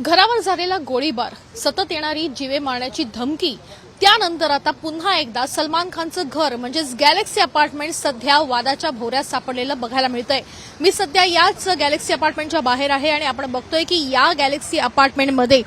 घरावर झालेला गोळीबार, सतत येणारी जीवे मारण्याची धमकी, त्यानंतर आता पुन्हा एकदा सलमान खानचं घर म्हणजेच गॅलेक्सी अपार्टमेंट सध्या वादाच्या भोवऱ्यात सापडलेलं बघायला मिळतंय। मी सध्या याच गॅलेक्सी अपार्टमेंटच्या बाहेर आहे आणि आपण बघतोय की या गॅलेक्सी अपार्टमेंटमध्ये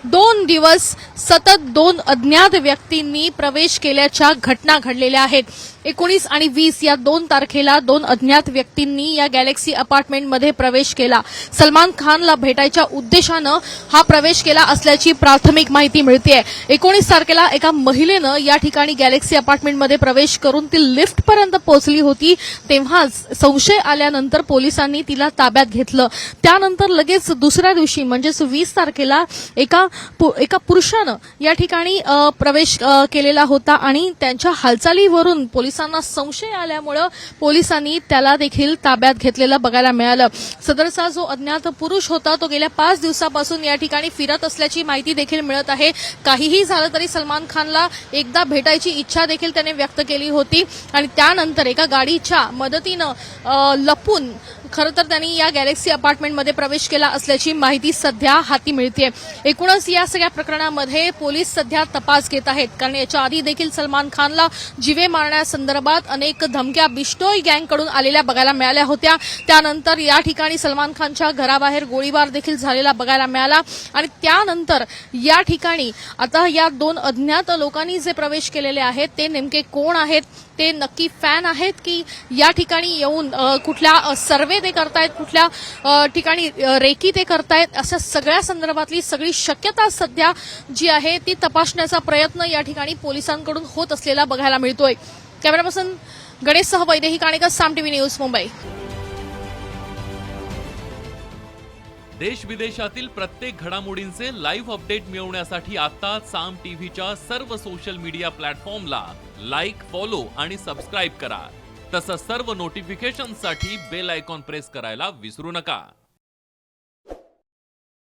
2 दिवस सतत 2 अज्ञात व्यक्तींनी प्रवेश केल्याच्या घटना घडलेल्या आहेत। 19 आणि 20 या 2 तारखेला 2 अज्ञात व्यक्तींनी या गॅलेक्सी अपार्टमेंटमध्ये प्रवेश केला। सलमान खानला भेटायच्या उद्देशानं हा प्रवेश केला असल्याची प्राथमिक माहिती मिळतेय। 19 तारखेला एका महिलेनं या ठिकाणी गॅलेक्सी अपार्टमेंटमध्ये प्रवेश करून ती लिफ्टपर्यंत पोहोचली होती, तेव्हाच संशय आल्यानंतर पोलिसांनी तिला ताब्यात घेतलं। त्यानंतर लगेच दुसऱ्या दिवशी म्हणजेच 20 तारखेला एका पुरुषानं या ठिकाणी प्रवेश केलेला होता आणि त्यांच्या हालचालीवरून पोलिसांना संशय आल्यामुळे पोलिसांनी त्याला देखील ताब्यात घेतलेलं बघायला मिळालं। सदरचा जो अज्ञात पुरुष होता तो गेल्या 5 दिवसापासून या ठिकाणी फिरत असल्याची माहिती देखील मिळत आहे। काहीही झालं तरी सलमान खानला एकदा भेटायची इच्छा देखील त्याने व्यक्त केली होती आणि त्यानंतर एका गाडीच्या मदतीनं लपून खरं तर त्यांनी या गॅलेक्सी अपार्टमेंटमध्ये प्रवेश केला असल्याची माहिती सध्या हाती मिळते। एकूणच या सगळ्या प्रकरणामध्ये पोलीस सध्या तपास घेत आहेत, कारण याच्या आधी देखील सलमान खानला जीवे मारण्यासंदर्भात अनेक धमक्या बिश्नोई गँगकडून आलेल्या बघायला मिळाल्या होत्या। त्यानंतर या ठिकाणी सलमान खानच्या घराबाहेर गोळीबार देखील झालेला बघायला मिळाला आणि त्यानंतर या ठिकाणी आता या 2 अज्ञात लोकांनी जे प्रवेश केलेले आहेत ते नेमके कोण आहेत, ते नक्की फॅन आहेत की या ठिकाणी येऊन कुठल्या सर्वे ते करतायत, कुठल्या ठिकाणी रेकी ते करतायत, अशा सगळ्या संदर्भातली सगळी शक्यता सध्या जी आहे ती तपासण्याचा प्रयत्न या ठिकाणी पोलिसांकडून होत असलेला बघायला मिळतोय। कॅमेरा पर्सन गणेशसह वैदेही काणेकर, साम टीव्ही न्यूज, मुंबई। देश विदेशातील प्रत्येक घडामोडींचे लाईव्ह अपडेट मिळवण्यासाठी आता साम टीव्हीच्या सर्व सोशल मीडिया प्लॅटफॉर्मला लाईक, फॉलो आणि सबस्क्राईब करा। तसंच सर्व नोटिफिकेशनसाठी बेल आयकॉन प्रेस करायला विसरू नका।